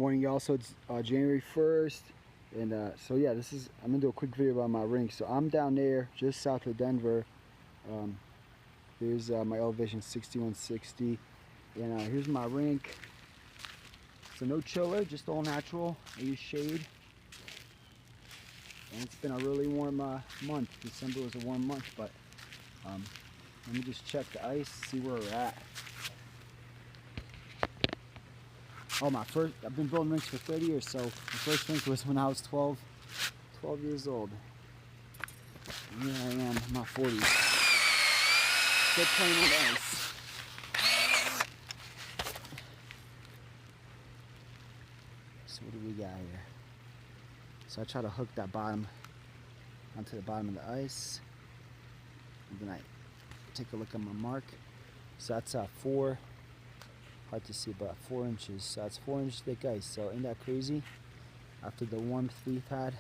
Morning, y'all. So it's January 1st, and so yeah, I'm gonna do a quick video about my rink. So I'm down there, just south of Denver. Here's my elevation 6160, and here's my rink. So no chiller, just all natural. I use shade, and it's been a really warm month. December was a warm month, but let me just check the ice, see where we're at. Oh, I've been building rinks for 30 years, so my first rink was when I was 12 years old. And here I am in my 40s. Still playing on ice. So what do we got here? So I try to hook that bottom onto the bottom of the ice. And then I take a look at my mark. So that's 4, hard to see, but 4 inches. So that's 4 inches thick ice. So ain't that crazy? After the warmth we've had,